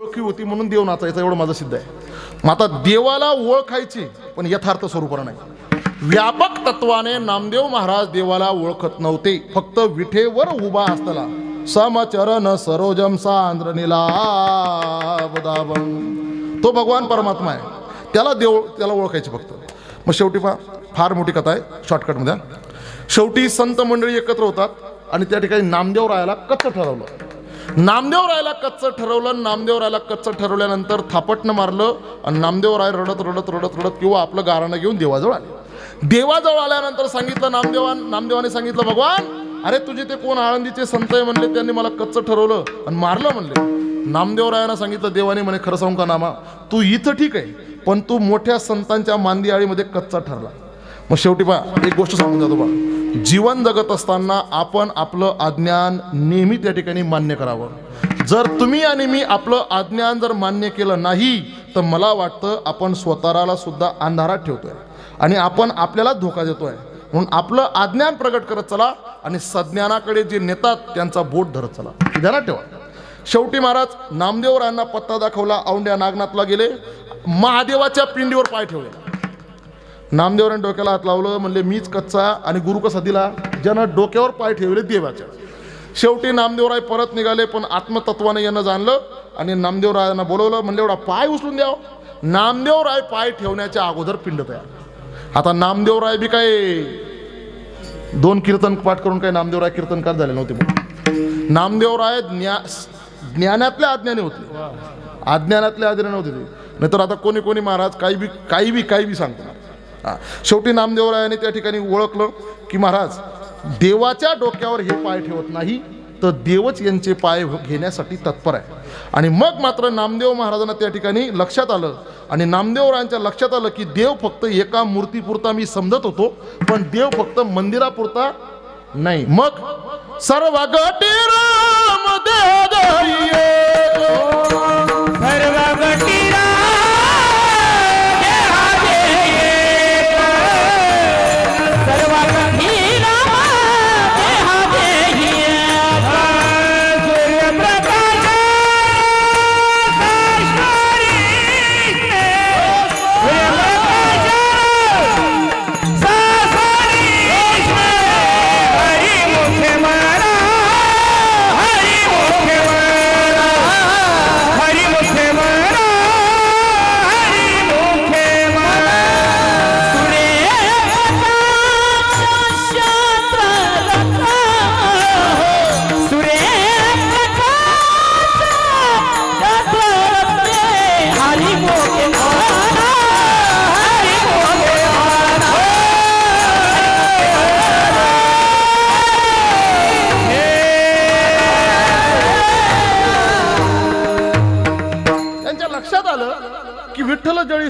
ओळखी होती म्हणून देव नाचायचा, एवढं माझं सिद्ध आहे. मग आता देवाला ओळखायची पण यथार्थ स्वरूपाने नाही. व्यापक तत्वाने नामदेव महाराज देवाला ओळखत नव्हते. फक्त विठेवर उभा असताना समचरण सरोजम सांद्र नीलाबदाबम, तो भगवान परमात्मा आहे, त्याला ओळखायचे फक्त. मग शेवटी फार मोठी कथा आहे, शॉर्टकटमध्ये. शेवटी संत मंडळी एकत्र होतात आणि त्या ठिकाणी नामदेव रायाला कच्चं ठरवलं. नामदेव रायाला कच्चं ठरवल्यानंतर थापटनं मारलं आणि नामदेव राय रडत किंवा आपलं गाराणं घेऊन देवाजवळ आले. देवाजवळ आल्यानंतर सांगितलं, नामदेवाने सांगितलं, भगवान अरे तुझे ते कोण आळंदीचे संत आहे म्हणले, त्यांनी मला कच्चं ठरवलं आणि मारलं म्हणले. नामदेवरायांना सांगितलं, देवाने म्हणे खरं सांगू का नामा, तू इथं ठीक आहे पण तू मोठ्या संतांच्या मांदी आळीमध्ये कच्चा ठरला. मग शेवटी एक गोष्ट सांगून जातो बा, जीवन जगत असताना आपण आपलं अज्ञान नेहमी त्या ठिकाणी मान्य करावं. जर तुम्ही आणि मी आपलं अज्ञान जर मान्य केलं नाही तर मला वाटतं आपण स्वतःला सुद्धा अंधारात ठेवतोय आणि आपण आपल्याला धोका देतोय. म्हणून आपलं अज्ञान प्रगट करत चला आणि सज्ञानाकडे जे नेतात त्यांचा बोट धरत चला, ध्यानात ठेवा. शेवटी महाराज नामदेवरायांना पत्ता दाखवला, औंढ्या नागनाथला गेले, महादेवाच्या पिंडीवर पाय ठेवले. नामदेवरांनी डोक्याला हात लावलं, म्हणले मीच कच्चा आणि गुरु कसा दिला, ज्यानं डोक्यावर पाय ठेवले देवाच्या. शेवटी नामदेवराय परत निघाले पण आत्मतत्वाने यांना जाणलं आणि नामदेवरायांना बोलवलं, म्हणले एवढा पाय उचलून द्यावं. नामदेवराय पाय ठेवण्याच्या अगोदर पिंड तयार. आता नामदेवराय बी काय 2 कीर्तन पाठ करून काही नामदेवराय कीर्तनकार झाले नव्हते. नामदेवराय ज्ञानातल्या अज्ञानी होते, अज्ञानातल्या अज्ञानी नव्हते ते. नाहीतर आता कोणी महाराज काही बी सांगतात. शेवटी नामदेवरायाने त्या ठिकाणी ओळखलं की महाराज देवाच्या डोक्यावर हे पाय ठेवत नाही तर देवच यांचे पाय घेण्यासाठी तत्पर आहे. आणि मग मात्र नामदेव महाराजांना त्या ठिकाणी लक्षात आलं आणि नामदेवरायांच्या लक्षात आलं की देव फक्त एका मूर्तीपुरता मी समजत होतो पण देव फक्त मंदिरापुरता नाही. मग सर्व गटी राम देव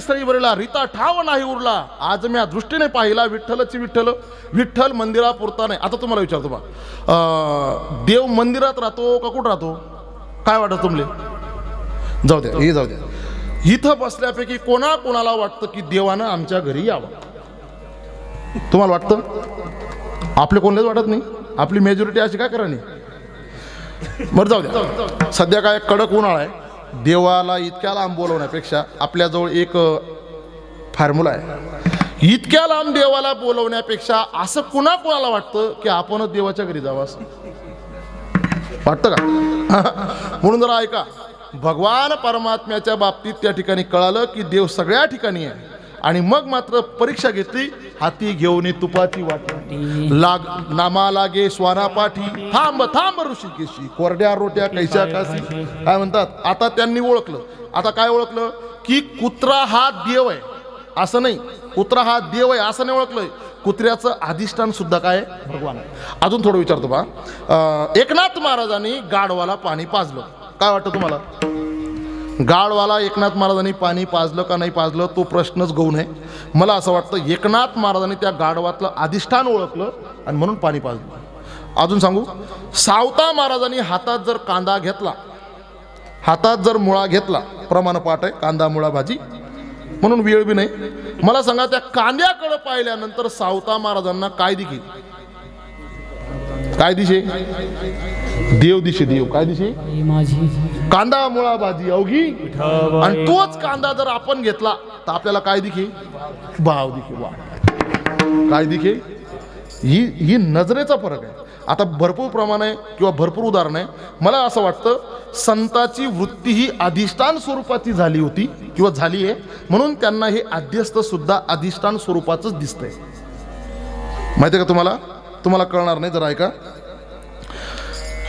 स्थळी बरेला रीता ठाव नाही उरला. आज मी दृष्टीने पाहिला विठ्ठल मंदिरापुरता नाही. आता तुम्हाला विचारतो बा, देव मंदिरात राहतो का कुठं राहतो, काय वाटत तुमले? जाऊ द्या. इथं बसल्यापैकी कोणाला वाटतं की देवानं आमच्या घरी यावं? तुम्हाला वाटतं? आपले कोणालाच वाटत नाही. आपली मेजॉरिटी अशी काय करा नाही. बरं जाऊ द्या. सध्या काय कडक उन्हाळा आहे. देवाला इतक्या लांब बोलवण्यापेक्षा आपल्याजवळ एक फॉर्म्युला आहे. इतक्या लांब देवाला बोलवण्यापेक्षा असं कुणाला वाटतं की आपणच देवाच्या घरी जावं असं वाटतं का? म्हणून जरा ऐका. भगवान परमात्म्याच्या बाबतीत त्या ठिकाणी कळालं की देव सगळ्या ठिकाणी आहे आणि मग मात्र परीक्षा घेतली. हाती घेऊन तुपाची वाटी नामा लागे स्वाना पाठी, थांब ऋषिकेशी, कोरड्या रोट्या कैच्या काशी, काय म्हणतात. आता त्यांनी ओळखलं. आता काय ओळखलं की कुत्रा हा देव आहे असं नाही, कुत्रा हा देव आहे असं नाही ओळखलंय. कुत्र्याचं अधिष्ठान सुद्धा काय भगवान आहे. अजून थोडं विचारतो बा. एकनाथ महाराजांनी गाढवाला पाणी पाजलं. काय वाटतं तुम्हाला? गाढवाला एकनाथ महाराजांनी पाणी पाजलं का नाही पाजलं तो प्रश्नच गौण आहे. मला असं वाटतं एकनाथ महाराजांनी त्या गाढवातलं अधिष्ठान ओळखलं आणि म्हणून पाणी पाजलं. अजून सांगू, सावता महाराजांनी हातात जर कांदा घेतला, हातात जर मुळा घेतला, प्रमाण पाठ आहे कांदा मुळा भाजी म्हणून वेळ बी नाही. मला सांगा त्या कांद्याकडे पाहिल्यानंतर सावता महाराजांना काय दिखे? काय दिशे? देव दिशे. देव काय दिशे? कांदा मुळा भाजी अवघी, आणि तोच कांदा जर आपण घेतला तर आपल्याला काय दिखे? भाव दिखे. वा, काय दिखे? ही नजरेचा फरक आहे. आता भरपूर प्रमाण आहे किंवा भरपूर उदाहरण आहे. मला असं वाटतं संताची वृत्ती ही अधिष्ठान स्वरूपाची झाली होती किंवा झाली आहे, म्हणून त्यांना हे आद्यस्थ सुद्धा अधिष्ठान स्वरूपाचंच दिसतंय. माहिती आहे का तुम्हाला? तुम्हाला कळणार नाही, जरा ऐका.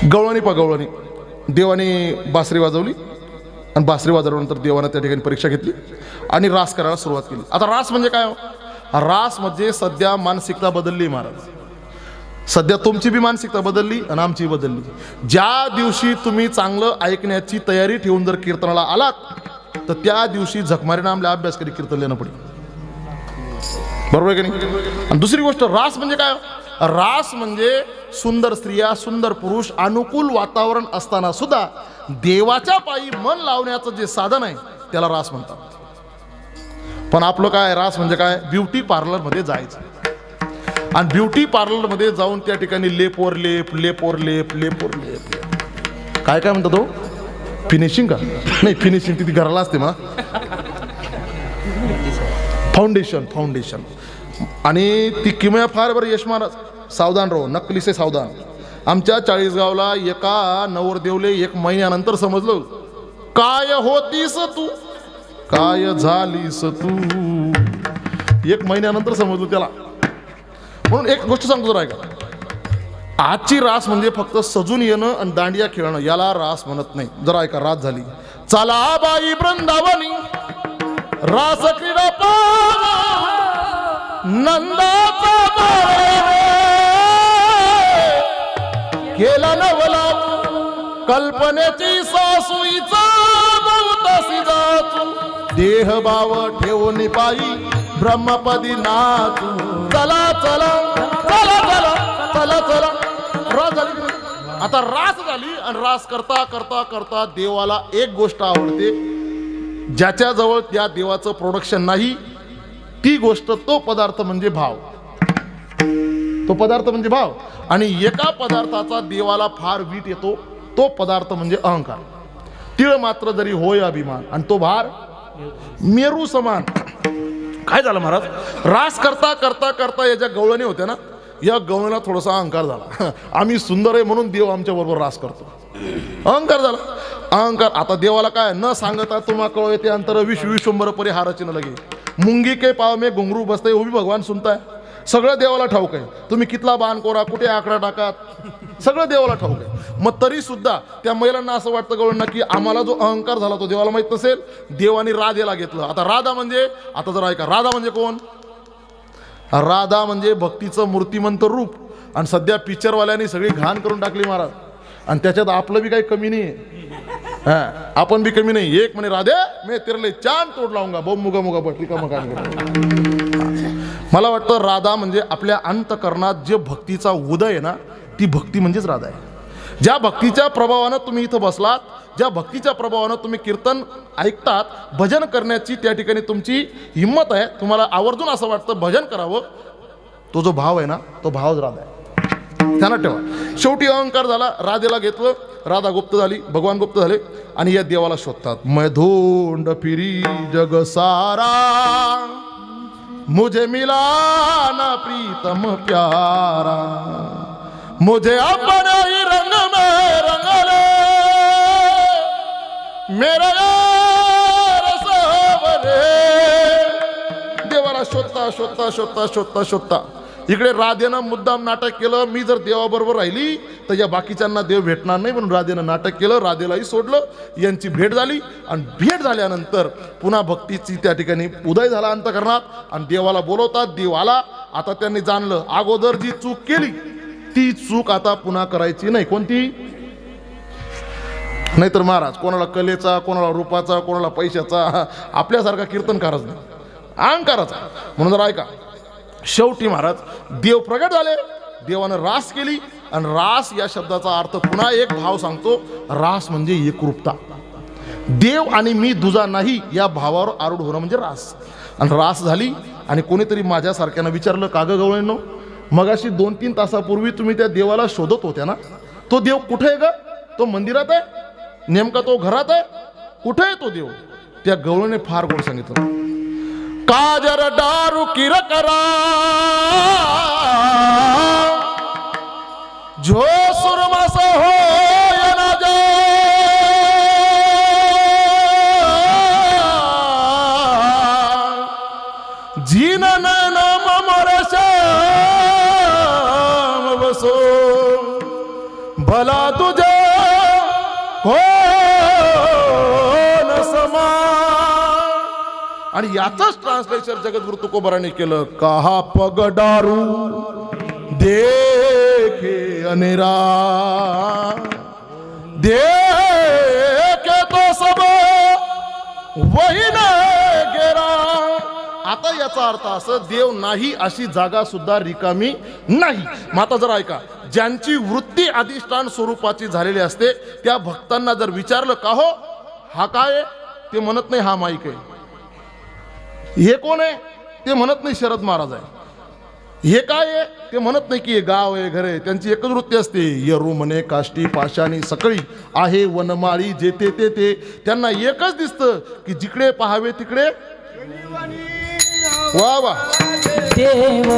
गवळणी गवळणी देवाने बासरी वाजवली आणि बासरी वाजवल्यानंतर देवाने त्या ठिकाणी परीक्षा घेतली आणि रास करायला सुरुवात केली. आता रास म्हणजे काय हो? रास म्हणजे सध्या मानसिकता बदलली महाराज. सध्या तुमची बी मानसिकता बदलली आणि आमची बदलली. ज्या दिवशी तुम्ही चांगलं ऐकण्याची तयारी ठेवून जर कीर्तनाला आलात तर त्या दिवशी झकमारीनं आमला अभ्यास करी कीर्तन लिहिणं पडेल. बरोबर आहे की नाही? आणि दुसरी गोष्ट, रास म्हणजे काय? रास म्हणजे सुंदर स्त्रिया, सुंदर पुरुष, अनुकूल वातावरण असताना सुद्धा देवाच्या पायी मन लावण्याचं जे साधन आहे त्याला रास म्हणतात. पण आपलं काय? रास म्हणजे काय? ब्युटी पार्लरमध्ये जायचं आणि ब्युटी पार्लरमध्ये जाऊन त्या ठिकाणी लेपवर लेप, लेपवर लेप, लेपवर लेप, काय काय म्हणतात तो? फिनिशिंग का? नाही, फिनिशिंग ती घराला असते मग. फाउंडेशन आणि ती किमया फार बरं. यश महाराज सावधान राहो, नकली से सावधान. आमच्या 40 गावला एका नवरदेवले 1 महिन्यानंतर समजलं, काय होतीस तू, काय झालीस तू. 1 महिन्यानंतर समजलं त्याला. म्हणून एक गोष्ट सांगतो जरा ऐका. आजची रास म्हणजे फक्त सजून येणं आणि दांडिया खेळणं, याला रास म्हणत नाही. जरा ऐका, रास झाली. चला बाई वृंदावनी रास क्रीडा पाहा, नंदाचा केला नवला, कल्पनेची सासूईचा बहुतासी जाचू, देह भाव ठेवून पायी ब्रह्मपदी नाचू. चला चला चला चला चला चला. रास झाली. आता रास झाली आणि रास करता करता करता देवाला एक गोष्ट आवडते, ज्याच्याजवळ त्या देवाचं प्रोडक्शन नाही, ती गोष्ट, तो पदार्थ म्हणजे भाव. तो पदार्थ म्हणजे भाव. आणि एका पदार्थाचा देवाला फार वीट येतो, तो पदार्थ म्हणजे अहंकार. तिळ मात्र जरी होय अभिमान, आणि तो भार मेरू समान. काय झालं महाराज? रास करता करता करता या ज्या गवळणी होत्या ना, या गवळणीला थोडासा अहंकार झाला. आम्ही सुंदर आहे म्हणून देव आमच्या बरोबर रास करतो. अहंकार झाला. अहंकार. आता देवाला काय न सांगता तुम्हा कळो येते अंतर विश्वंभर परी हाराची न लगे, मुंगी के पाव में घुंगरू बसते वो भी भगवान सुनताय. सगळं देवाला ठाऊक आहे. तुम्ही कितला बाण कोरा, कुठे आकडा टाकात, सगळं देवाला ठाऊक आहे. मग तरी सुद्धा त्या महिलांना असं वाटतं गवळणा की आम्हाला जो अहंकार झाला तो देवाला माहित नसेल. देवाने राधेला घेतलं. आता राधा म्हणजे, आता जरा ऐका, राधा म्हणजे कोण? राधा म्हणजे भक्तीचं मूर्तिमंत रूप. आणि सध्या पिक्चरवाल्यांनी सगळी घाण करून टाकली महाराज. आणि त्याच्यात आपलं बी काही कमी नाही आहे. आपण बी कमी नाही. एक म्हणे राधे मी तिरले चांद तोड लावूंगा, बो मुगा मुगा बटली का मग. मला वाटतं राधा म्हणजे आपल्या अंतकरणात जे भक्तीचा उदय आहे ना, ती भक्ती म्हणजेच राधा आहे. ज्या भक्तीच्या प्रभावानं तुम्ही इथं बसलात, ज्या भक्तीच्या प्रभावानं तुम्ही कीर्तन ऐकतात, भजन करण्याची त्या ठिकाणी तुमची हिंमत आहे, तुम्हाला आवर्जून असं वाटतं भजन करावं, तो जो भाव आहे ना, तो भावच राधा आहे. ध्यानात ठेवा. शेवटी अहंकार झाला, राधेला घेतलं, राधा गुप्त झाली, भगवान गुप्त झाले आणि या देवाला शोधतात. मैं धोंड फिरी जग सारा, मुझे मिला ना प्रीतम प्यारा, मुझे अपने ही रंग में रंग ले मेरा यार सावरे. देवाला शोधता शोधता शोधता शोधता शोधता इकडे राधेनं मुद्दाम नाटक केलं, मी जर देवाबरोबर राहिली तर या बाकीच्यांना देव भेटणार नाही, म्हणून राधेनं नाटक केलं, राधेलाही सोडलं. यांची भेट झाली आणि भेट झाल्यानंतर पुन्हा भक्तीची त्या ठिकाणी उदय झाला अंतकरणात आणि देवाला बोलवतात. देव आला. आता त्यांनी जाणलं अगोदर जी चूक केली ती चूक आता पुन्हा करायची नाही. कोणती? नाहीतर महाराज कोणाला कलेचा, कोणाला रूपाचा, कोणाला पैशाचा, आपल्यासारखा कीर्तनकारच नाही, अहंकाराचा. म्हणून जरा ऐका. शेवटी महाराज देव प्रगट झाले, देवानं रास केली आणि रास या शब्दाचा अर्थ पुन्हा एक भाव सांगतो. रास म्हणजे एकरूपता. देव आणि मी दुजा नाही या भावावर आरूढ होणं म्हणजे रास. आणि रास झाली आणि कोणीतरी माझ्यासारख्यानं विचारलं, का ग गवळींनो, मगाशी 2-3 तासापूर्वी तुम्ही त्या देवाला शोधत होत्या ना, तो देव कुठे आहे ग? तो मंदिरात आहे? नेमका तो घरात आहे, कुठे आहे तो देव? त्या गवळीने फार गोड सांगितलं, काजर दारू किर करा जो सुरमस हो ना जा जीन नाम मरश बसो भला तुझे कोण समा. आणि याचंच ट्रान्सलेशन जगद्गुरु तुकोबाराने केलं, कहा पग दारू देखे अनेरा देखे तो सब वही न गेरा. आता याचा अर्थ असं, देव नाही अशी जागा सुद्धा रिकामी नाही. मग आता जर ऐका, ज्यांची वृत्ती अधिष्ठान स्वरूपाची झालेली असते त्या भक्तांना जर विचारलं का हो हा काय आहे, ते म्हणत नाही हा माईक आहे. हे कोण आहे, ते म्हणत नाही शरद महाराज आहे. हे काय आहे, ते म्हणत नाही की हे गाव आहे घर आहे. त्यांची एकच वृत्ती असते, यरू म्हणे काष्टी पाशानी सकळी आहे वनमाळी जेते ते ते. त्यांना एकच दिसतं की जिकडे पाहावे तिकडे वा वा देव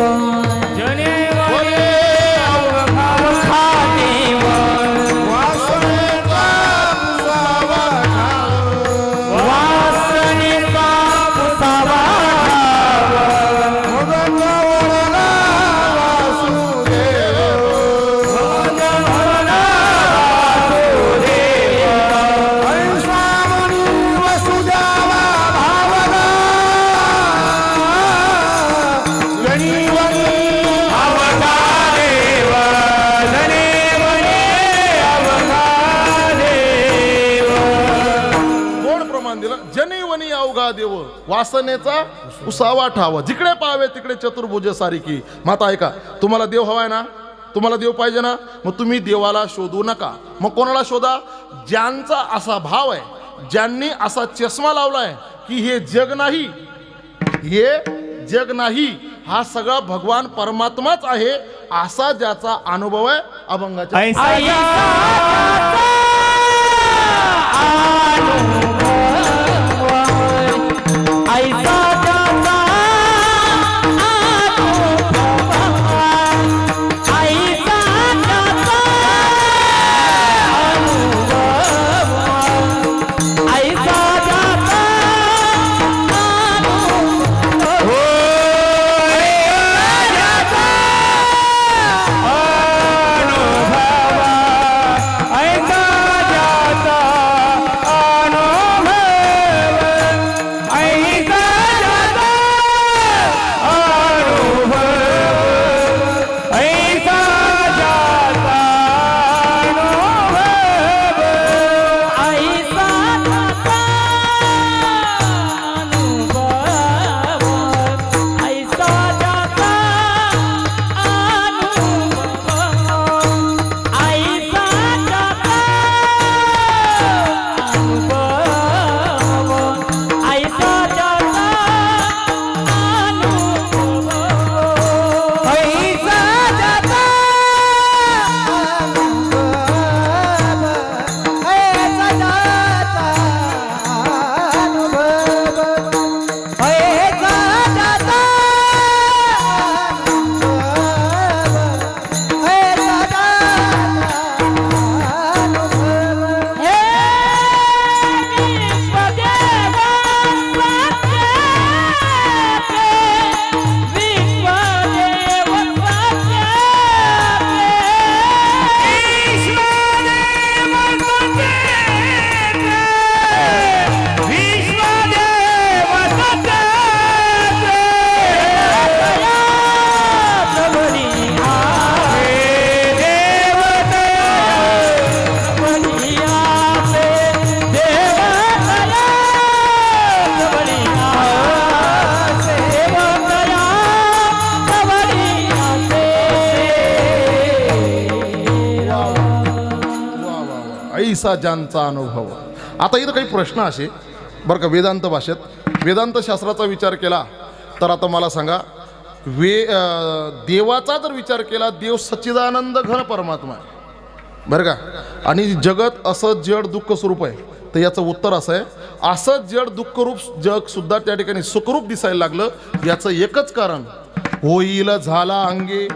देव वासनेचा उसावा ठावा जिकडे पाहावे तिकडे चतुर्भुज सारिकी. माता ऐका, तुम्हाला देव हवाय ना, तुम्हाला देव पाहिजे ना, मग तुम्ही देवाला शोधू नका. मग कोणाला शोधा? ज्यांचा असा भाव आहे, ज्यांनी असा चष्मा लावलाय की हे जग नाही, हे जग नाही, हा सगळा भगवान परमात्माच आहे, असा ज्याचा अनुभव आहे अभंगाच्या. ऐसा ज्यांचा अनुभव. आता इथं काही प्रश्न असे बरं का, वेदांत भाषेत वेदांत शास्त्राचा विचार केला तर आता मला सांगा, देवाचा जर विचार केला, देव सच्चिदानंद घन परमात्मा आहे. बरं का. आणि जगत असं जड दुःख स्वरूप आहे, तर याचं उत्तर असं आहे, असं जड दुःखरूप जग सुद्धा त्या ठिकाणी सुखरूप दिसायला लागलं, याचं एकच कारण, होईल झाला अंगे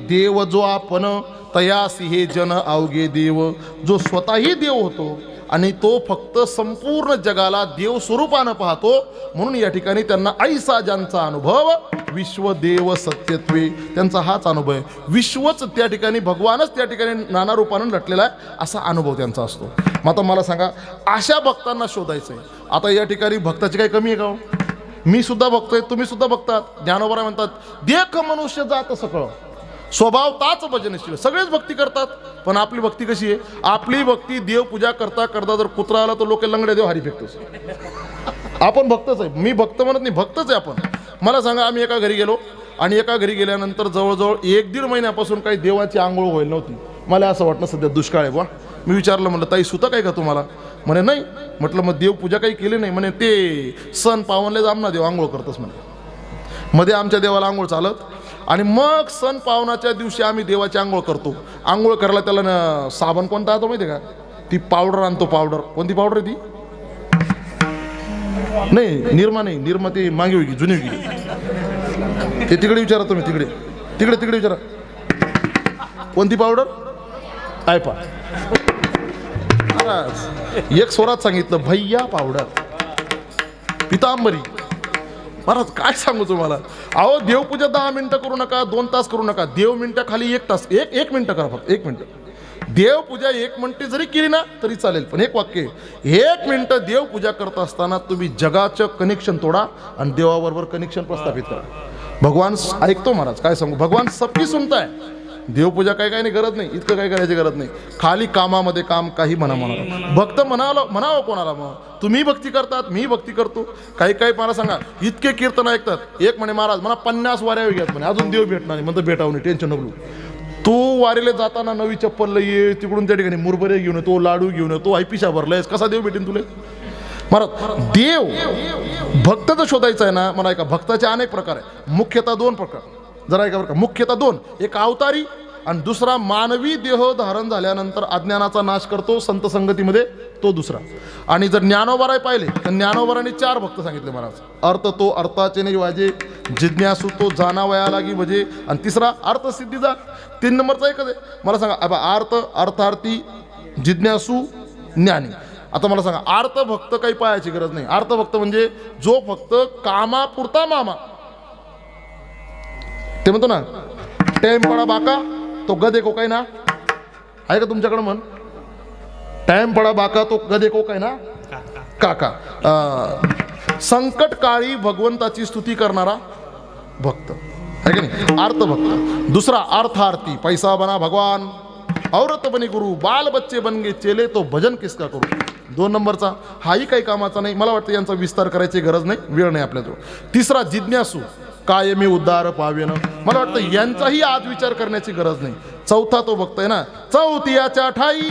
देव जो आपण, तयासी हे जन अवघे देव. जो स्वतःही देव होतो आणि तो फक्त संपूर्ण जगाला देव स्वरूपानं पाहतो, म्हणून या ठिकाणी त्यांना ऐसा ज्यांचा अनुभव विश्वदेव सत्यत्वे, त्यांचा हाच अनुभव आहे. विश्वच त्या ठिकाणी, भगवानच त्या ठिकाणी नाना रूपानं लटलेला आहे, असा अनुभव त्यांचा असतो. मग आता मला सांगा, अशा भक्तांना शोधायचं आहे. आता या ठिकाणी भक्ताची काही कमी आहे का? मी सुद्धा बघतोय, तुम्ही सुद्धा बघतात. ज्ञानोबा म्हणतात, देख मनुष्य जात सकळ, स्वभाव ताच भजनशील. सगळेच भक्ती करतात, पण आपली भक्ती कशी आहे? आपली भक्ती देवपूजा करता करता जर कुत्रा आला तर लोक लंगड्या देव हारी फेकतोच. आपण भक्तच आहे, मी भक्त म्हणत नाही, भक्तच आहे आपण. मला सांगा, आम्ही एका घरी गेलो आणि एका घरी गेल्यानंतर जवळजवळ 1-1.5 महिन्यापासून काही देवाची आंघोळ व्हायला नव्हती. मला असं वाटलं सध्या दुष्काळ आहे बा. मी विचारलं, म्हणलं ताई सुतं काय का तुम्हाला? म्हणे नाही. म्हटलं मग देवपूजा काही केली नाही? म्हणे ते सण पावनले जामना देव आंघोळ करतच म्हणे. मध्ये आमच्या देवाला आंघोळ चालत आणि मग सण पावनाच्या दिवशी आम्ही देवाची आंघोळ करतो. आंघोळ करायला त्याला साबण कोणता आणतो माहिती आहे का? ती पावडर आणतो. पावडर कोणती पावडर आहे ती? नाही निर्मा नाही, निर्मा ती मागे होगी, जुनी होगी. ते तिकडे विचारा तुम्ही, तिकडे तिकडे तिकडे विचारा कोणती पावडर आहे. पा एक स्वरात सांगितलं, भैया पावडर, पितांबरी. महाराज काय सांगू तुम्हाला, अहो देवपूजा 10 मिनिटं करू नका, 2 तास करू नका. देव मिनिटं खाली 1 तास, एक मिनिटं करा फक्त, 1 मिनिटं. देवपूजा 1 मिनिट जरी केली ना तरी चालेल, पण एक वाक्य, 1 मिनिटं देवपूजा करत असताना तुम्ही जगाचं कनेक्शन तोडा आणि देवाबरोबर कनेक्शन प्रस्थापित करा. भगवान ऐकतो. महाराज काय सांगू, भगवान सबकी सुनताय. देवपूजा काय नाही गरज नाही, इतकं काय करायची गरज नाही. खाली कामामध्ये काम, काही म्हणा. भक्त म्हणावं कोणाला? मग तुम्ही भक्ती करतात, मी भक्ती करतो. काही मला सांगा, इतके कीर्तन ऐकतात. एक म्हणे, महाराज मला 50 वाऱ्या घ्यात म्हणे, अजून देव भेटणार नाही. म्हणतं भेटावं नाही, टेन्शन नको. तू वारीला जाताना नवी चप्पल ये, तिकडून त्या ठिकाणी मुरबरे घेऊन येतो, लाडू घेऊन येतो, ऐपिशा भरलायस, कसा देव भेटेन तुला? महाराज देव भक्तच शोधायचं आहे ना. मला ऐका, भक्ताचे अनेक प्रकार आहे, मुख्यतः 2 प्रकार. जरा ऐका बरं का, मुख्यतः 2. एक अवतारी आणि दुसरा मानवी देह धारण झाल्यानंतर अज्ञानाचा नाश करतो संत संगतीमध्ये, तो दुसरा. आणि जर ज्ञानोबाराय पाहिले तर ज्ञानोबाराने 4 भक्त सांगितले महाराज. अर्थ तो अर्थाचे नाही वाजे, जिज्ञासू तो जाणावया लागी भजे, आणि तिसरा अर्थसिद्धीचा. 3 नंबरचा एकच आहे. मला सांगा, अर्थ, अर्थार्थी, जिज्ञासू, ज्ञानी. आता मला सांगा, अर्थ भक्त काही पाहायची गरज नाही. अर्थ भक्त म्हणजे जो फक्त कामापुरता मामा, ते म्हणतो ना, टाइम पडा बाका तो गदे को काय ना. आहे का तुमच्याकडे म्हण? टाइम पडा बाका तो गदे को काय ना काका. संकट काळी भगवंताची स्तुती करणारा भक्त आहे का नाही, अर्थ भक्त. दुसरा अर्थार्थी, पैसा बना भगवान, औरत बनी गुरु, बाल बच्चे बन गे चेले, तो भजन किसका करू. 2 नंबरचा हाही काही कामाचा नाही. मला वाटतं यांचा विस्तार करायची गरज नाही, वेळ नाही आपल्याजवळ. तिसरा जिज्ञासू, कायमी उद्धार पावेन. मला वाटतं यांचाही आज विचार करण्याची गरज नाही. चौथा तो भक्त आहे ना, चौथियाच्या ठाई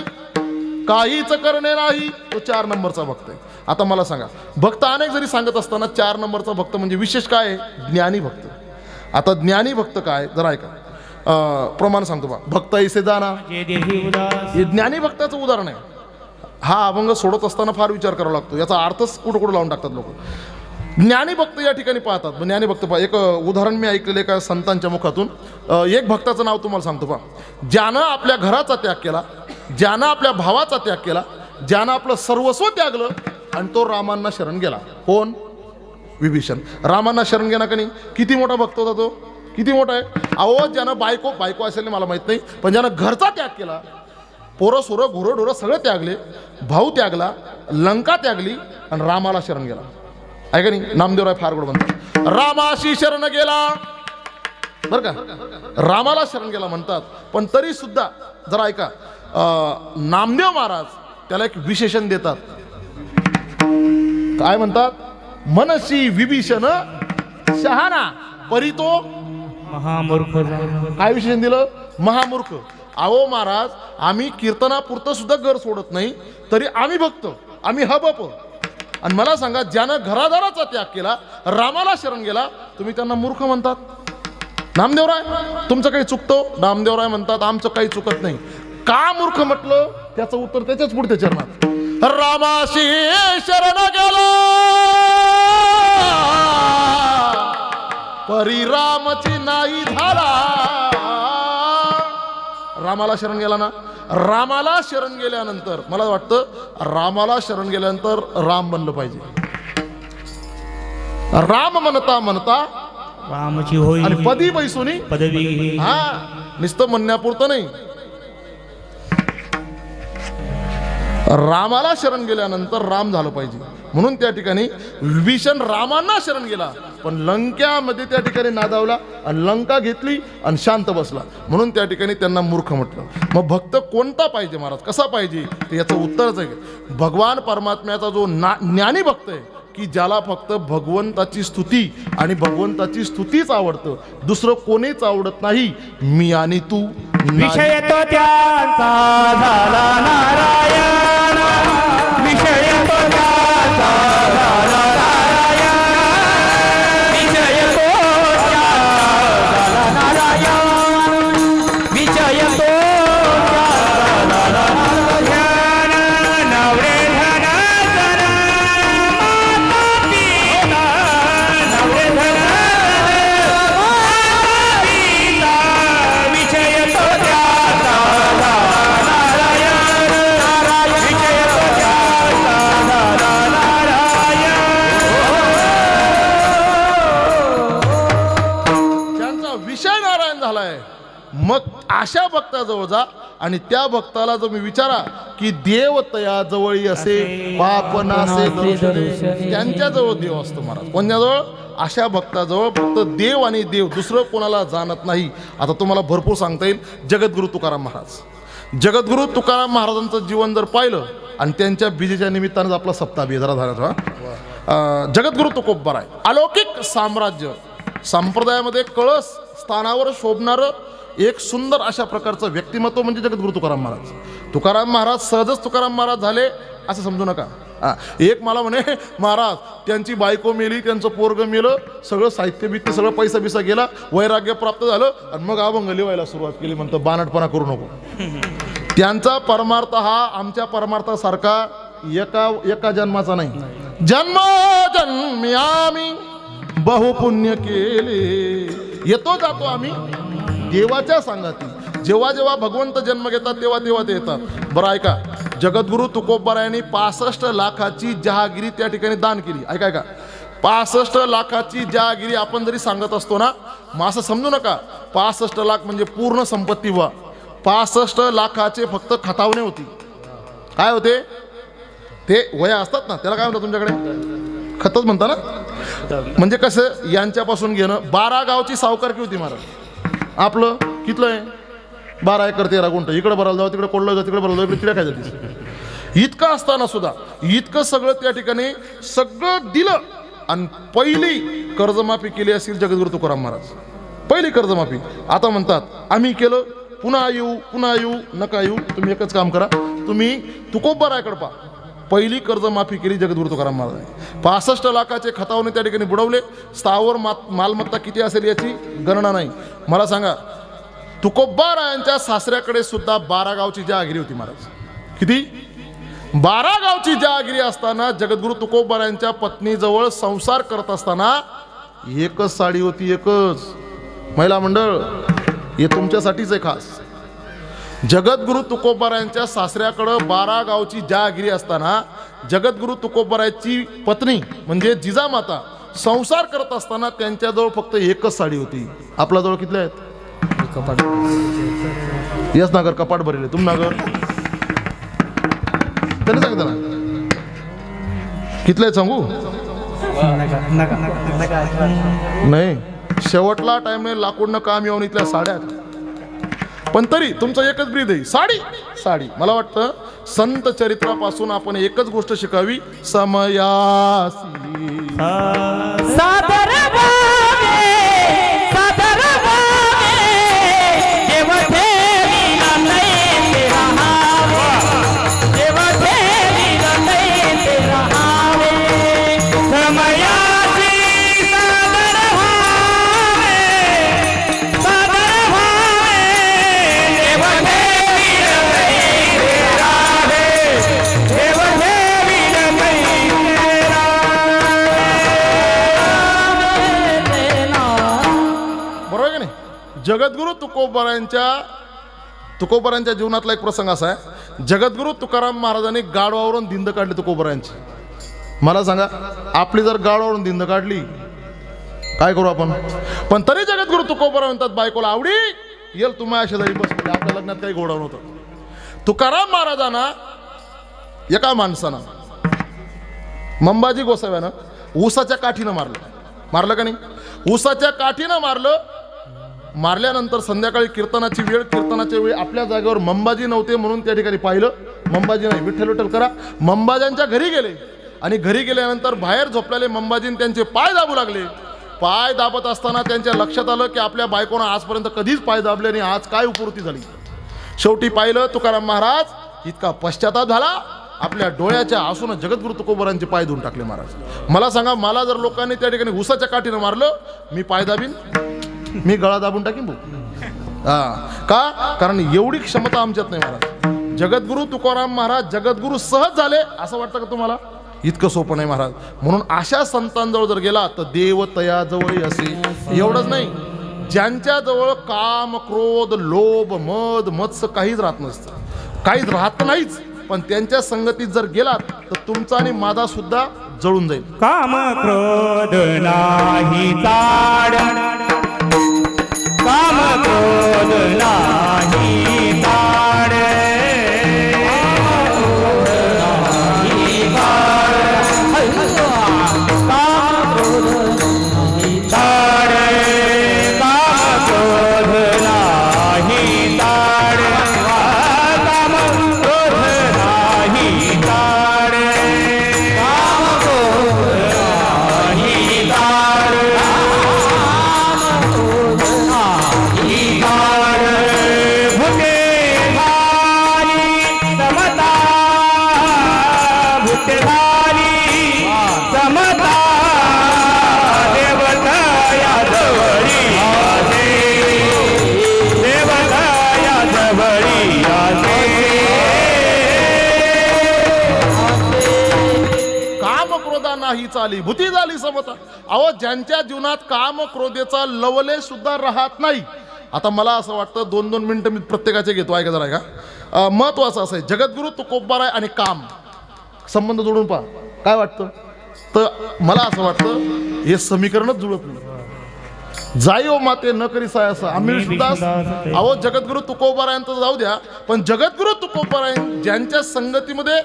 काहीच करणे नाही, तो 4 नंबरचा भक्त आहे. आता मला सांगा, भक्त अनेक जरी सांगत असताना 4 नंबरचा भक्त म्हणजे विशेष काय आहे? ज्ञानी भक्त. आता ज्ञानी भक्त काय, जरा ऐका. प्रमाण सांगतो बा, भक्त ऐसे जाना, हे ज्ञानी भक्ताचं उदाहरण आहे. हा अभंग सोडत असताना फार विचार करावा लागतो, याचा अर्थच कुठं लावून टाकतात लोक. ज्ञानी भक्त या ठिकाणी पाहतात. ज्ञानी भक्त एक उदाहरण मी ऐकलेलं एका संतांच्या मुखातून. एक भक्ताचं नाव तुम्हाला सांगतो पहा. ज्यानं आपल्या घराचा त्याग केला, ज्यानं आपल्या भावाचा त्याग केला, ज्यानं आपलं सर्वस्व त्यागलं आणि तो रामांना शरण गेला. कोण? विभीषण. रामांना शरण गेला का नाही? किती मोठा भक्त होता तो, किती मोठा आहे. अहो ज्यानं बायको असेल मला माहित नाही, पण ज्यानं घरचा त्याग केला, पोरं सोरं घोरं ढोरं सगळे त्यागले, भाऊ त्यागला, लंका त्यागली आणि रामाला शरण गेला. आहे का नाही? नामदेवराय फार गोड म्हणतात, रामाशी शरण गेला. बरं का, रामाला शरण गेला म्हणतात. पण तरी सुद्धा जरा ऐका, नामदेव महाराज त्याला एक विशेषण देतात. काय म्हणतात? मनसी विभीषण शहाणा परी तो महामूर्ख. काय विशेषण दिलं? महामूर्ख. अहो महाराज, आम्ही कीर्तनापुरतं सुद्धा घर सोडत नाही, तरी आम्ही भक्त, आम्ही हबप. आणि मला सांगा, ज्यानं घरादाराचा त्याग केला, रामाला शरण गेला, तुम्ही त्यांना मूर्ख म्हणतात? नामदेवराय तुमचं काही चुकतो? नामदेवराय म्हणतात आमचं काही चुकत नाही. का मूर्ख म्हटलं त्याचं उत्तर त्याच्याच पुढच्या चरणात. रामाशी शरण गेला परिरामची नाही झाला. रामाला शरण गेला ना, रामाला शरण गेल्यानंतर मला वाटतं रामाला शरण गेल्यानंतर राम बनलं पाहिजे. राम म्हणता म्हणता रामची होई आणि पदी बैसुनी पदवी. हा नुसतं म्हणण्यापुरतं नाही, रामाला शरण गेल्यानंतर राम झालं पाहिजे. म्हणून त्या ठिकाणी विभीषण रामांना शरण गेला, पण लंक्यामध्ये त्या ठिकाणी नादावला आणि लंका घेतली आणि शांत बसला. म्हणून त्या ठिकाणी त्यांना मूर्ख म्हटलं. मग भक्त कोणता पाहिजे महाराज, कसा पाहिजे, तर याचं उत्तरच आहे भगवान परमात्म्याचा जो ज्ञानी भक्त आहे की ज्याला फक्त भगवंताची स्तुती आणि भगवंताची स्तुतीच आवडतं, दुसरं कोणीच आवडत नाही. मी आणि तू विषय तो त्यांचा झाला नारायण, विषय तो त्यांचा झाला नारायण, विषय तो झाला नारायण, विषय तो झाला नारायण. नवरे धन धन माता पिता, नवरे धन माता पिता, विषय तो त्याचा झाला नारायण, विषय तो त्याचा झाला नारायण. त्यांचा विषय नारायण झालाय. मग अशा भक्ताजवळ जा आणि त्या भक्ताला जर मी विचारा की देव तया जवळी असे पाप नासे दर्शने, त्यांच्याजवळ देव असतो महाराज. कोणाजवळ? अशा भक्ताजवळ फक्त देव आणि देव, दुसरं कोणाला जाणत नाही. आता तुम्हाला भरपूर सांगता येईल. जगद्गुरु तुकाराम महाराज, जगद्गुरु तुकाराम महाराजांचं जीवन जर पाहिलं आणि त्यांच्या बीजेच्या निमित्तानं आपला सप्ताह जरा झाला. जगद्गुरु तुकोबाराय अलौकिक साम्राज्य, संप्रदायामध्ये कळस स्थानावर शोभणारं एक सुंदर अशा प्रकारचं व्यक्तिमत्व म्हणजे जगद्गुरु तुकाराम महाराज. तुकाराम महाराज सहजच तुकाराम महाराज झाले असं समजू नका. एक मला म्हणे महाराज त्यांची बायको मेली, त्यांचं पोरग मेलं, सगळं साहित्य बित्य सगळं पैसा बिसा गेला, वैराग्य प्राप्त झालं आणि मग अभंग लिवायला सुरुवात केली. म्हणतं बानटपणा करू नको. त्यांचा परमार्थ हा आमच्या परमार्थासारखा एका जन्माचा नाही. जन्म जन्मी आम्ही बहुपुण्य केले, येतो जातो आम्ही देवाच्या सांगाती. जेव्हा जेव्हा भगवंत जन्म घेतात तेव्हा तेव्हा ते येतात. बरं ऐका, जगद्गुरु तुकोबारायांनी 65 लाखाची जहागिरी त्या ठिकाणी दान केली. ऐका ऐका, 65 लाखाची जहागिरी आपण जरी सांगत असतो ना, मग असं समजू नका 65 लाख म्हणजे पूर्ण संपत्ती व्हा. 65 लाखाचे फक्त खतावणे होती. काय होते ते वया असतात ना, त्याला काय म्हणतात तुमच्याकडे? खतच म्हणता ना. म्हणजे कसं यांच्यापासून घेणं. 12 गावची सावकारकी होती महाराज. आपलं कितलं आहे? 12 एकर 13 गुंठ. इकडे भरायला जाऊ, तिकडे कोल्हा जाऊ, तिकडे भरायला जाऊ, इकडे चिड्या खायचं. इतकं असताना सुद्धा इतकं सगळं त्या ठिकाणी सगळं दिलं आणि पहिली कर्जमाफी केली असेल जगद्गुरु तुकाराम महाराज. पहिली कर्जमाफी. आता म्हणतात आम्ही केलं, पुन्हा येऊ नका येऊ, तुम्ही एकच काम करा, तुम्ही तुकोबारायकडे पहा. पहिली कर्जमाफी केली जगद्गुरु तुकाराम महाराजांनी. 65 लाखाचे खतावणे त्या ठिकाणी बुडवले. स्थावर मालमत्ता किती असेल याची गणना नाही. मला सांगा, तुकोबारायांच्या सासऱ्याकडे सुद्धा 12 गावची जहागिरी होती महाराज. किती? 12 गावची जहागिरी असताना जगद्गुरु तुकोबारायांच्या पत्नीजवळ संसार करत असताना एकच साडी होती. एकच. महिला मंडळ, हे तुमच्यासाठीच आहे खास. जगद्गुरु तुकोबारायांच्या सासऱ्याकडं 12 गावची जहागिरी असताना जगद्गुरु तुकोबारायांची पत्नी म्हणजे जिजामाता संसार करत असताना त्यांच्याजवळ फक्त एकच साडी होती. आपल्याजवळ किती आहेत? कपाट. यस नागर कपाट भरले. तुम नागर त्याने सांगितलं ना कितले सांगू नाही. शेवटला टाइमने लाकूडनं काम येऊन इथल्या साड्या, पण तरी तुमचं एकच ब्रीद आहे, साडी साडी. मला वाटतं संत चरित्रापासून आपण एकच गोष्ट शिकावी, समयासी सादर भावे, सादर भावे, देव ठेवीला नयते राहावे, देव ठेवीला नयते राहावे. समयासी सादर भावे, सादर भावे, देव ठेवीला जगद्गुरु तुकोबारायांच्या जीवनातला एक प्रसंग असा आहे. जगद्गुरु तुकाराम महाराजांनी गाढवावरून धिंद काढली तुकोबारायांची. मला सांगा, आपली जर गाढवावरून धिंद काढली काय करू आपण? पण तरी जगद्गुरु तुकोबाराव म्हणतात बायकोला, आवडी येल तुम्ही अशा जाई बस. आपल्या लग्नात काही घोडा नव्हतं. तुकाराम महाराजांना एका माणसानं मंबाजी गोसाव्यानं ऊसाच्या काठीनं मारलं का नाही? ऊसाच्या काठीनं मारल्यानंतर संध्याकाळी कीर्तनाच्या वेळी आपल्या जागेवर मंबाजी नव्हते म्हणून त्या ठिकाणी पाहिलं. मंबाजी नाही, विठ्ठल विठ्ठल करा. मंबाजांच्या घरी गेले आणि घरी गेल्यानंतर बाहेर झोपलेले मंबाजीने त्यांचे पाय दाबू लागले. पाय दाबत असताना त्यांच्या लक्षात आलं की आपल्या बायकोनं आजपर्यंत कधीच पाय दाबले आणि आज काय उपवृत्ती झाली. शेवटी पाहिलं तुकाराम महाराज, इतका पश्चाताप झाला, आपल्या डोळ्याच्या आसून जगद्गुरु तुकोबारांचे पाय धुवून टाकले महाराज. मला सांगा, मला जर लोकांनी त्या ठिकाणी ऊसाच्या काठीनं मारलं, मी पाय दाबीन, मी गळा दाबून टाकीन भाऊ. का? कारण एवढी क्षमता आमच्यात नाही महाराज. जगद्गुरु तुकाराम महाराज जगद्गुरु सहज झाले असं वाटतं का तुम्हाला? इतकं सोपं नाही महाराज. म्हणून अशा संतांजवळ जर गेला तर देव तयाजवळही असे. एवढंच नाही, ज्यांच्याजवळ काम, क्रोध, लोभ, मद, मत्स्य काहीच राहत नसतं, काहीच राहत नाहीच, पण त्यांच्या संगतीत जर गेलात तर तुमचा आणि माझा सुद्धा जळून जाईल. काम क्रोध नाही ताड, काम क्रोध नाही ताड, नाही चाली भूती झाली समता. अहो, ज्यांच्या जीवनात काम क्रोधेचा लवले सुद्धा राहत नाही. आता मला असं वाटतं 2-2 मिनिटं मी प्रत्येकाचे घेतो, ऐका जरा का. महत्वाचं असं आहे, जगद्गुरु तुकोबाराय आणि काम संबंध जोडून पहा. काय वाटतं? तर मला असं वाटतं हे समीकरणच जुळत नाही. जाई ओ माते न करी सायासा आम्ही सुद्धा. अहो, जगद्गुरु तुकोबारायांचं जाऊ द्या, पण जगद्गुरु तुकोबाराय ज्यांच्या संगतीमध्ये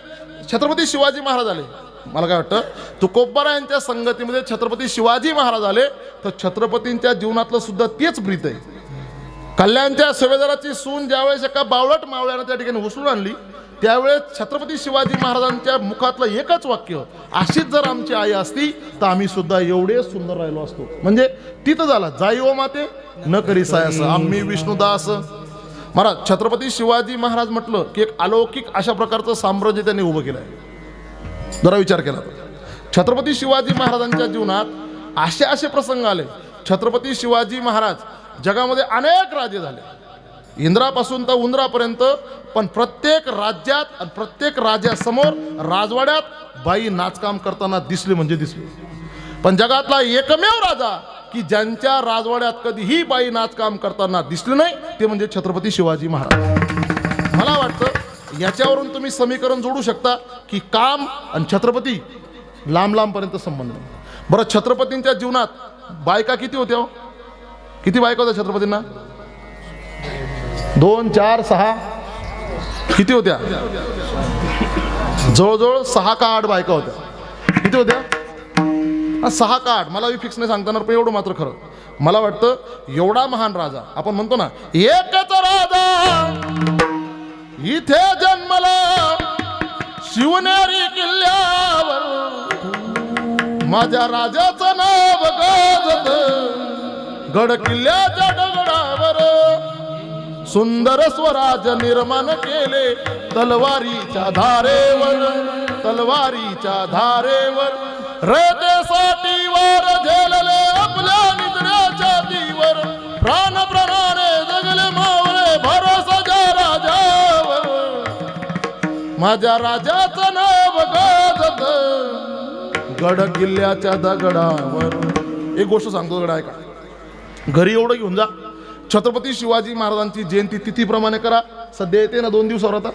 छत्रपती शिवाजी महाराज आले, मला काय वाटतं तुकोबारायांच्या संगतीमध्ये छत्रपती शिवाजी महाराज आले तर छत्रपतींच्या जीवनातलं सुद्धा तेच प्रीत आहे. कल्याणच्या सुभेदाराची सून ज्यावेळेस एका बावळट मावळ्यानं त्या ठिकाणी उचलून आणली, त्यावेळेस छत्रपती शिवाजी महाराजांच्या मुखातलं एकच वाक्य, अशीच जर आमची आई असती तर आम्ही सुद्धा एवढे सुंदर राहिलो असतो. म्हणजे तिथं झाला, जाई ओ माते न करी सायास आम्ही विष्णुदास. महाराज छत्रपती शिवाजी महाराज म्हटलं की एक अलौकिक अशा प्रकारचं साम्राज्य त्यांनी उभं केलं आहे. जरा विचार केला तर छत्रपती शिवाजी महाराजांच्या जीवनात असे प्रसंग आले. छत्रपती शिवाजी महाराज जगामध्ये अनेक राजे झाले, इंद्रापासून तर उंदरापर्यंत, पण प्रत्येक राज्यात आणि प्रत्येक राजासमोर राजवाड्यात बाई नाचकाम करताना दिसले म्हणजे दिसले. पण जगातला एकमेव राजा की ज्यांच्या राजवाड्यात कधीही बाई नाचकाम करताना दिसले नाही ते म्हणजे छत्रपती शिवाजी महाराज. मला वाटतं याच्यावरून तुम्ही समीकरण जोडू शकता की काम आणि छत्रपती लांब लांबपर्यंत संबंध. बरं, छत्रपतींच्या जीवनात बायका किती होत्या? किती बायका होत्या छत्रपतींना? 2, 4, 6 किती होत्या? जवळजवळ 6 का 8 बायका होत्या. किती होत्या? 6 का 8, मला फिक्स नाही सांगता येणार, पण एवढं मात्र खरं. मला वाटतं एवढा महान राजा, आपण म्हणतो ना एकच राजा इथे जन्मला शिवनेरी किल्ल्यावर, माझ्या राजाचं नाव गाजत गड किल्ल्याच्या दगडावर. सुंदर स्वराज निर्माण केले तलवारीच्या धारेवर, तलवारीच्या धारेवर. रयतेसाठी वार झेलले आपल्या निजण्याच्या तीवर, प्राणाने जगले मावळे भरोसाच्या राजावर. माझ्या राजाचं नाव गाजत गड किल्ल्याच्या दगडावर. एक गोष्ट सांगतो गडा, ऐका. घरी एवढं घेऊन जा छत्रपती शिवाजी महाराजांची जयंती तिथीप्रमाणे करा, सध्या येते ना 2 दिवसावर आता.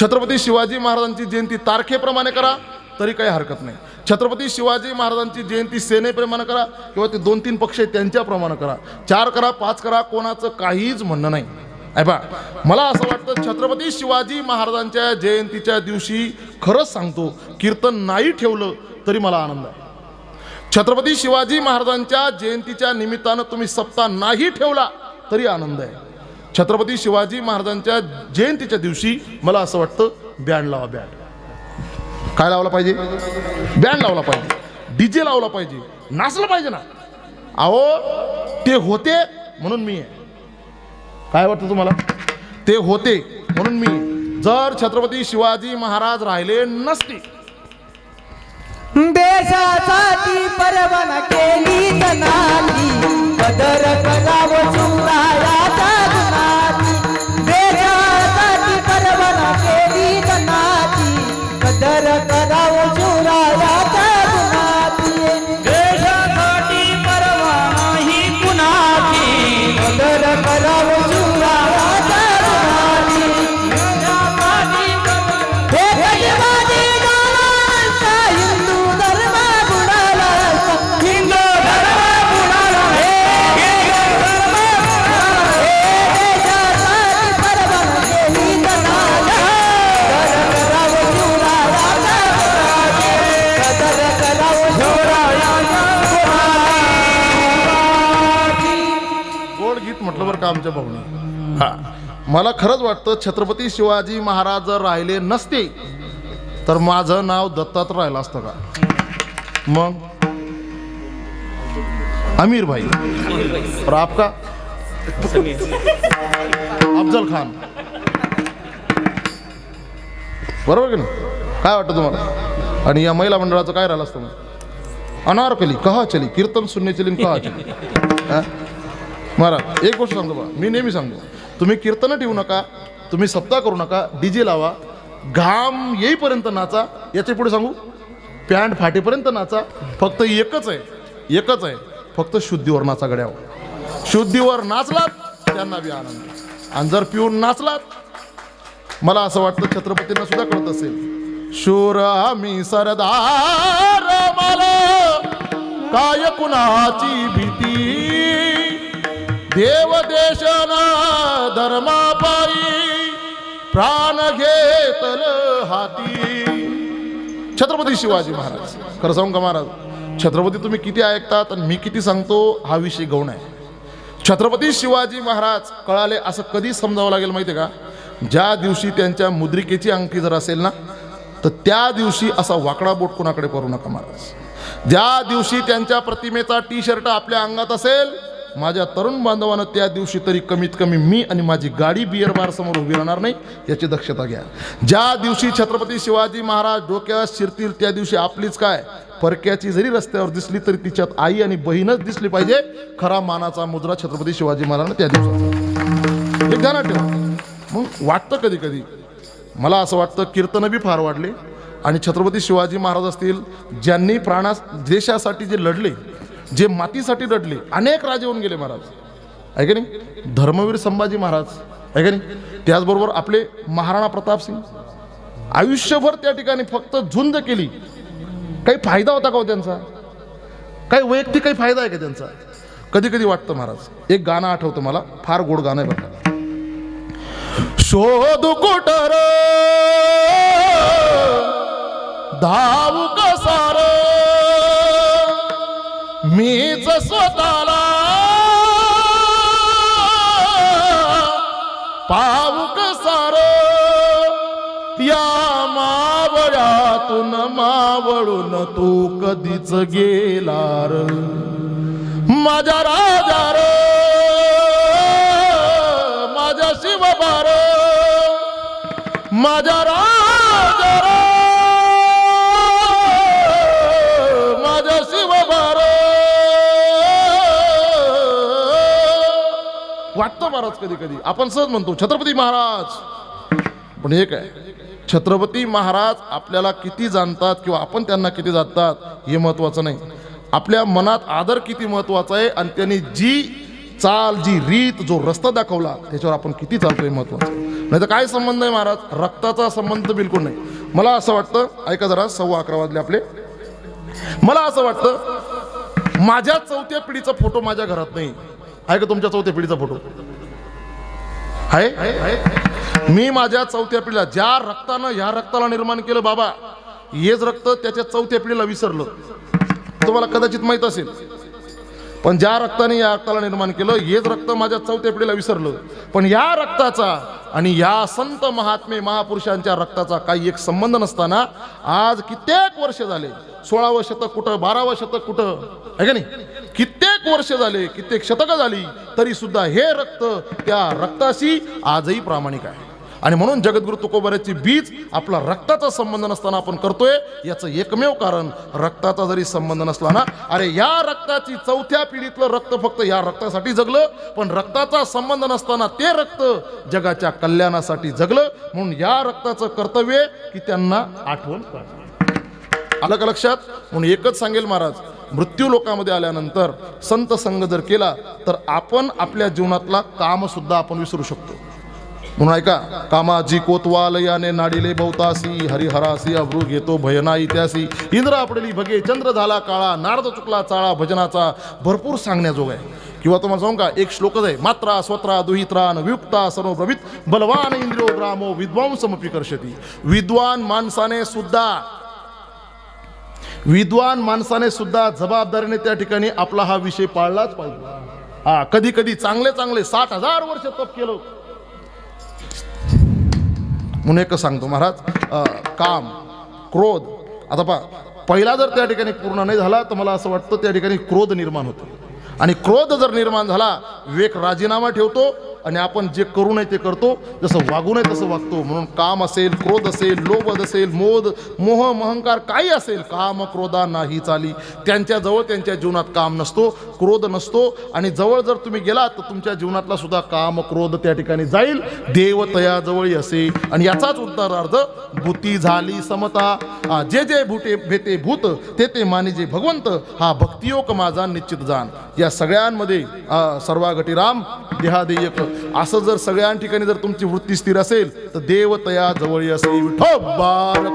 छत्रपती शिवाजी महाराजांची जयंती तारखेप्रमाणे करा तरी काही हरकत नाही. छत्रपती शिवाजी महाराजांची जयंती सेनेप्रमाणे करा किंवा ते 2-3 पक्ष आहेत त्यांच्याप्रमाणे करा, 4 करा 5 करा, कोणाचं काहीच म्हणणं नाही. आहे बा, मला असं वाटतं छत्रपती शिवाजी महाराजांच्या जयंतीच्या दिवशी खरंच सांगतो कीर्तन नाही ठेवलं तरी मला आनंद आहे. छत्रपती शिवाजी महाराजांच्या जयंतीच्या निमित्तानं तुम्ही सप्ताह नाही ठेवला तरी आनंद आहे. छत्रपती शिवाजी महाराजांच्या जयंतीच्या दिवशी मला असं वाटतं बँड लावा. बँड काय लावला पाहिजे? बँड लावला पाहिजे, डीजे लावला पाहिजे, नाचलं पाहिजे ना. अहो ते होते म्हणून मी आहे. काय वाटतं तुम्हाला? ते होते म्हणून मी आहे. जर छत्रपती शिवाजी महाराज राहिले नसते, देशासाठी परवाना केली जनानी, कदर करावं शिवरायाच्या गुणाची. देशासाठी परवाना केली जनानी, कदर करावं शिवरायाच्या गुणाची. देशासाठी परवाना ही कुणाची, कदर करावं शिवरायाच्या गुणाची. हे गजबाजी गावांचा हिंदू धर्म बुडाला, हिंदू धर्म बुडाला, देशासाठी परवाना केली जनानी, कदर करावं शिवरायाच्या गुणाची. कदर करावं शिवरायाच्या गुणाची. गोड गीत म्हटलं बरं का आमच्या भाऊनी. हा, मला खरंच वाटतं छत्रपती शिवाजी महाराज जर राहिले नसते तर माझं नाव दत्तात्रय राहिलं असतं का? मग अमीर भाई और आपका अफजल खान. बरोबर की नाही? काय वाटतं तुम्हाला? आणि या महिला मंडळाचं काय राहिलं असतं मग? अनारकली कहा चली, कीर्तन सुनने चली कहा चली. हा? महाराज एक गोष्ट सांगतो बा, मी नेहमी सांगतो, तुम्ही कीर्तन ठेवू नका, तुम्ही सप्ताह करू नका, डीजे लावा, घाम येईपर्यंत नाचा. याच्या पुढे सांगू, पॅन्ट फाटेपर्यंत नाचा. फक्त एकच आहे, फक्त शुद्धीवर नाचा गड्यावर. शुद्धीवर नाचलात त्यांना बी आनंद. आणि जर पिऊन नाचलात, मला असं वाटतं छत्रपतींना सुद्धा कळत असेल, शूर आम्ही सरदार, मला काय कुणाची भीती, देव देशना धर्मापायी प्राण घेतल हाती. छत्रपती शिवाजी महाराज. खरं सांगू का महाराज, छत्रपती तुम्ही किती ऐकतात आणि मी किती सांगतो हा विषय गौण आहे. छत्रपती शिवाजी महाराज कळाले असं कधी समजावं लागेल माहिती आहे का? ज्या दिवशी त्यांच्या मुद्रिकेची अंगठी जर असेल ना, तर त्या दिवशी असा वाकडा बोट कोणाकडे करू नका महाराज. ज्या दिवशी त्यांच्या प्रतिमेचा टी-शर्ट आपल्या अंगात असेल, माझ्या तरुण बांधवानं त्या दिवशी तरी कमीत कमी मी आणि माझी गाडी बिअर बार समोर उभी राहणार नाही याची दक्षता घ्या. ज्या दिवशी छत्रपती शिवाजी महाराज डोक्यावर शिरतील त्या दिवशी आपलीच काय, परक्याची जरी रस्त्यावर दिसली तरी तिच्यात आई आणि बहीणच दिसली पाहिजे. खरा मानाचा मुद्रा छत्रपती शिवाजी महाराजांना त्या दिवसाचा. हे ध्यानात ठेवा. मग वाटतं कधी कधी मला असं वाटतं कीर्तनं बी फार वाढले. आणि छत्रपती शिवाजी महाराज असतील, ज्यांनी देशासाठी जे लढले, जे मातीसाठी लढले, अनेक राजे होऊन गेले महाराज, आहे की नाही? धर्मवीर संभाजी महाराज, आहे की नाही? त्याचबरोबर आपले महाराणा प्रताप सिंग आयुष्यभर त्या ठिकाणी फक्त झुंज केली. काही फायदा होता का हो त्यांचा? काही वैयक्तिक काही फायदा आहे का त्यांचा? कधी कधी वाटतं महाराज. एक गाणं आठवतं मला, फार गोड गाणं आहे बघा. शोध कुटर धावू कसार, मीच स्वतःला पाऊक सार, या मावळ्यातून मावळून तू कधीच गेलार, माझ्या राजार, माझ्या शिवबार, माझ्या राजार, माझ्या शिवबार. वाटतं महाराज कधी कधी आपण सहज म्हणतो छत्रपती महाराज, पण एक आहे, छत्रपती महाराज आपल्याला किती जाणतात किंवा आपण त्यांना किती जाणतात हे महत्त्वाचं नाही. आपल्या मनात आदर किती महत्त्वाचा आहे. आणि त्यांनी जी चाल, जी रीत, जो रस्ता दाखवला त्याच्यावर आपण किती चालतोय महत्वाचं. नाही तर काय संबंध आहे महाराज, रक्ताचा संबंध बिलकुल नाही. मला असं वाटतं, ऐका जरा, 11:15 वाजले आपले. मला असं वाटतं माझ्या 4थ्या पिढीचा फोटो माझ्या घरात नाही आहे का? तुमच्या 4थ्या पिढीचा फोटो आहे? मी माझ्या 4थ्या पिढीला ज्या रक्तानं ह्या रक्ताला निर्माण केलं बाबा, हेच रक्त त्याच्या 4थ्या पिढीला विसरलं. तुम्हाला कदाचित माहित असेल, पण ज्या रक्ताने या रक्ताला निर्माण केलं हेच रक्त माझ्या 4थ्या पिढीला विसरलं. पण या रक्ताचा आणि या संत महात्मे महापुरुषांच्या रक्ताचा काही एक संबंध नसताना आज कित्येक वर्ष झाले, 16वं शतक कुठं, 12वं शतक कुठं, आहे का नाही, कित्येक वर्ष झाले, कित्येक शतकं झाली, तरी सुद्धा हे रक्त त्या रक्ताशी आजही प्रामाणिक आहे. आणि म्हणून जगद्गुरु तुकोबाराची बीज आपला रक्ताचा संबंध नसताना आपण करतोय, याचं एकमेव कारण रक्ताचा जरी संबंध नसला ना, अरे या रक्ताची 4थ्या पिढीतलं रक्त फक्त या रक्तासाठी जगलं, पण रक्ताचा संबंध नसताना ते रक्त जगाच्या कल्याणासाठी जगलं. म्हणून या रक्ताचं कर्तव्य की त्यांना आठवण आलं का लक्षात. म्हणून एकच सांगेल महाराज, मृत्यू लोकामध्ये आल्यानंतर संत संग जर केला तर आपण आपल्या जीवनातला काम सुद्धा आपण विसरू शकतो. म्हणून ऐका, कामाजी कोतवाल याने नाडिले बहुतासी, हरिहरासी अब्रू घेतो भयना इत्यासी, इंद्र आपडली भगे चंद्र झाला काळा, नारद चुकला चाळा भजनाचा. भरपूर सांगण्याजोग आहे. किंवा तुम्हाला सांगू का, एक श्लोकच आहे, मात्रा स्वत्रा दुहित्रा वियुक्ता सर्व ब्रवीत बलवान इंद्रियो ग्रामो विद्वांसमपि कर्षती. विद्वान माणसाने सुद्धा जबाबदारीने त्या ठिकाणी आपला हा विषय पाळलाच पाहिजे. कधी कधी चांगले 60,000 वर्ष तप केलं. म्हणून एक सांगतो महाराज, काम, क्रोध, आता पहा, पहिला जर त्या ठिकाणी पूर्ण नाही झाला तर मला असं वाटतं त्या ठिकाणी क्रोध निर्माण होतो. आणि क्रोध जर निर्माण झाला, विवेक राजीनामा ठेवतो आणि आपण जे करू नये ते करतो, जसं वागू नये तसं वागतो. म्हणून काम असेल, क्रोध असेल, लोभ असेल, मोह अहंकार काही असेल, काम क्रोधा नाही चाली. त्यांच्याजवळ त्यांच्या जीवनात काम नसतो, क्रोध नसतो. आणि जवळ जर तुम्ही गेलात तर तुमच्या जीवनातला सुद्धा काम क्रोध त्या ठिकाणी जाईल. देव तयाजवळी असे. आणि याचाच उत्तरार्थ भूती झाली समता, जे जे भूते भेटे भूत ते ते मानिजे भगवंत, हा भक्तियोग माझा निश्चित जाण. या सगळ्यांमध्ये सर्वागटी राम देहादेयक, असं जर सगळ्या ठिकाणी जर तुमची वृत्ती स्थिर असेल तर देव तया जवळी असे. विठोबार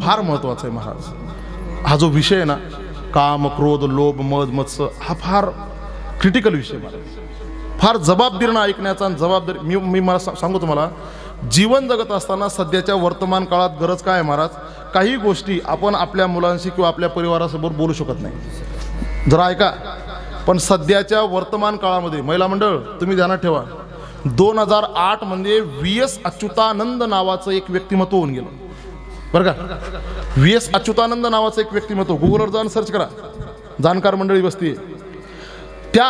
फार महत्वाचा आहे महाराज. हा जो विषय आहे ना, काम क्रोध लोभ मद मत्स्य, हा फार क्रिटिकल विषय महाराज. फार जबाबदारीनं ऐकण्याचा. आणि जबाबदारी मी मला सांगू तुम्हाला, जीवन जगत असताना सध्याच्या वर्तमान काळात गरज काय आहे महाराज, काही गोष्टी आपण आपल्या मुलांशी किंवा आपल्या परिवारासोबत बोलू शकत नाही. जरा ऐका, पण सध्याच्या वर्तमान काळामध्ये महिला मंडळ तुम्ही ध्यानात ठेवा, 2008 मध्ये VS अच्युतानंद नावाचं एक व्यक्तिमत्व होऊन गेलं बरं का. VS अच्युतानंद नावाचं एक व्यक्तिमत्व, गुगलवर जाऊन सर्च करा, जाणकार मंडळी बसती. त्या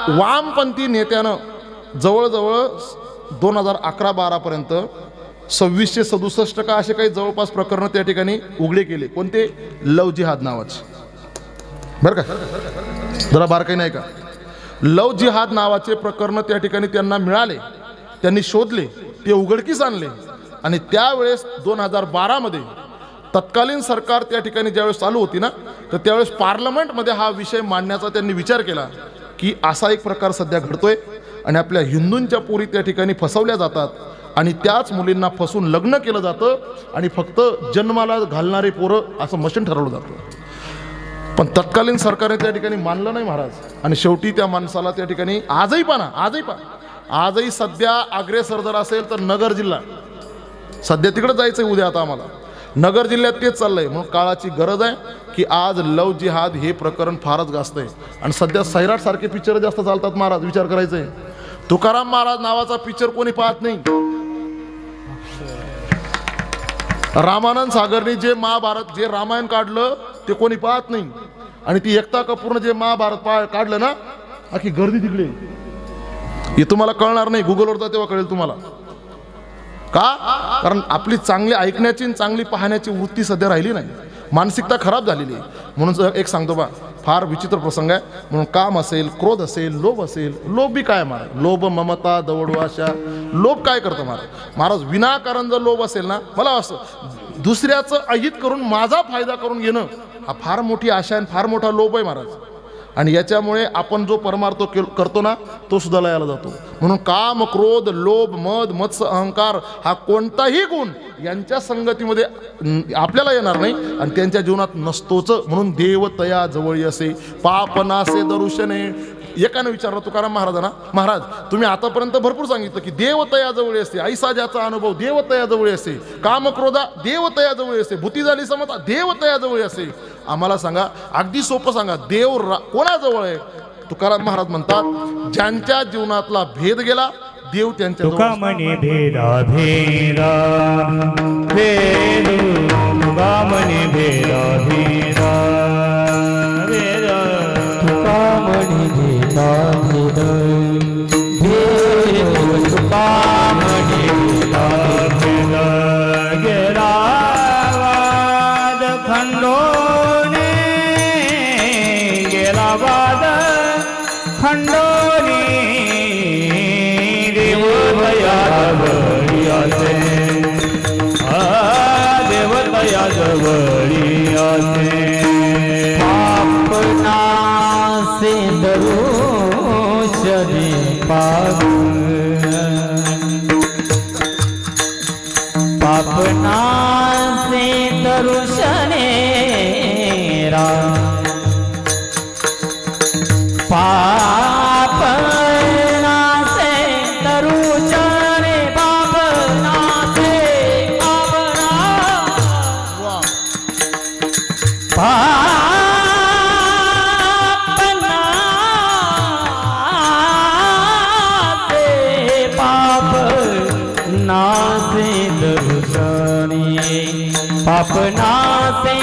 वामपंथी नेत्यानं जवळजवळ 2011-12 पर्यंत 2667 का असे काही जवळपास प्रकरणं त्या ठिकाणी उघडे केले. कोणते? लव जिहाद नावाचे बरं का. जरा बारकाई नाही का, लव जिहाद नावाचे प्रकरण त्या ठिकाणी त्यांना मिळाले, त्यांनी शोधले, ते उघडकीस आणले. आणि त्यावेळेस 2012 मध्ये तत्कालीन सरकार त्या ठिकाणी ज्यावेळेस चालू होती ना, तर त्यावेळेस पार्लमेंटमध्ये हा विषय मांडण्याचा त्यांनी विचार केला की असा एक प्रकार सध्या घडतोय आणि आपल्या हिंदूंच्या पोरी त्या ठिकाणी फसवल्या जातात. आणि त्याच मुलींना फसून लग्न केलं जातं आणि फक्त जन्माला घालणारे पोरं असं मशीन ठरवलं जातं. पण तत्कालीन सरकारने त्या ठिकाणी मानलं नाही महाराज. आणि शेवटी त्या माणसाला त्या ठिकाणी आजही सध्या अग्रेसर जर असेल तर नगर जिल्हा, सध्या तिकडे जायचं आहे उद्या. आता आम्हाला नगर जिल्ह्यात तेच चाललंय. म्हणून काळाची गरज आहे की आज लव जिहाद हे प्रकरण फारच गाजत आहे. आणि सध्या सैराट सारखे पिक्चर जास्त चालतात महाराज. विचार करायचा आहे, तुकाराम महाराज नावाचा पिक्चर कोणी पाहत नाही. रामानंद सागरने जे महाभारत जे रामायण काढलं ते कोणी पाहत नाही. आणि ती एकता कपूरनं जे महाभारत काढलं ना, अख्खी गर्दी तिकडे. हे तुम्हाला कळणार नाही, गुगलवर जा तेव्हा कळेल तुम्हाला. का? कारण आपली चांगली ऐकण्याची आणि चांगली पाहण्याची वृत्ती सध्या राहिली नाही, मानसिकता खराब झालेली आहे. म्हणून एक सांगतो बा, फार विचित्र प्रसंग आहे. म्हणून काम असेल, क्रोध असेल, लोभ असेल. लोभ बी काय महाराज? लोभ ममता दवड आशा. लोभ काय करतं महाराज? विनाकारण जर लोभ असेल ना, मला असं दुसऱ्याचं अहित करून माझा फायदा करून घेणं हा फार मोठी आशा आणि फार मोठा लोभ आहे महाराज. आणि याच्यामुळे आपण जो परमार्थ करतो ना तो सुद्धा लयाला जातो. म्हणून काम, क्रोध, लोभ, मद, मत्स्य, अहंकार हा कोणताही गुण यांच्या संगतीमध्ये आपल्याला येणार नाही आणि त्यांच्या जीवनात नसतोच. म्हणून देव तया जवळी असे, पाप नासे दरुशने. एकाने विचारलं तुकाराम महाराजांना, महाराज तुम्ही आतापर्यंत भरपूर सांगितलं की देव तया जवळी असते, ऐसा ज्याचा अनुभव देव तया जवळी असते, काम क्रोधा देव तया जवळी असते, भूती झाली समता देव तया जवळी असते. आम्हाला सांगा, अगदी सोपं सांगा, देव कोणाजवळ आहे? तुकाराम महाराज म्हणतात, ज्यांच्या जीवनातला भेद गेला देव त्यांच्या तुका म्हणे भेदा भेदा भेद, तुका म्हणे भेदा भेदा भेद, तुका म्हणे भेदा भेद भेद, तुका म्हणे भेदा भेद गेला वाद खंडोने, गेला वाद खंडोने, देव तया जवळी असे, देव तया जवळी असे. पापनासे दरुशने पाप, पापनासे दरुशने राम, पापनासे दरुशने, पापनासे पापनासे दरुशने, पापनासे दरसने, पापनासे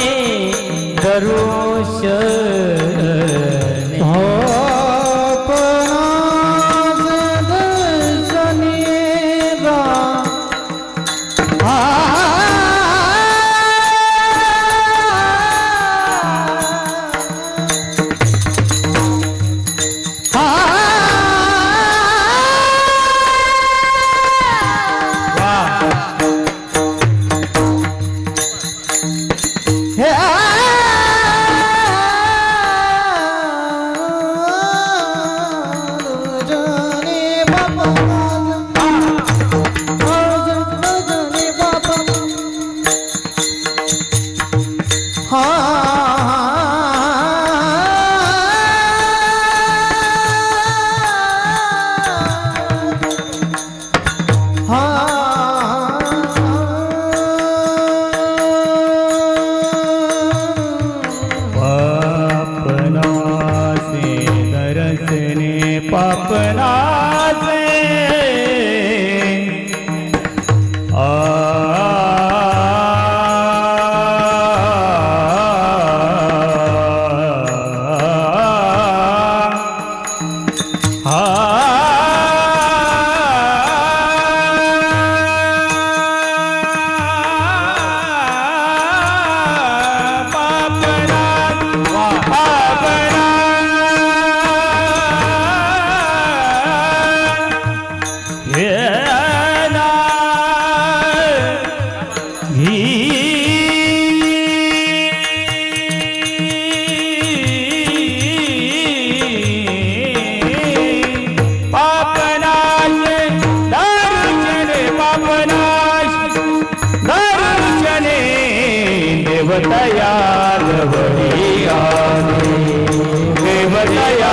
पापनासे दरुशने, पाप देवतया जवळी आले देवतया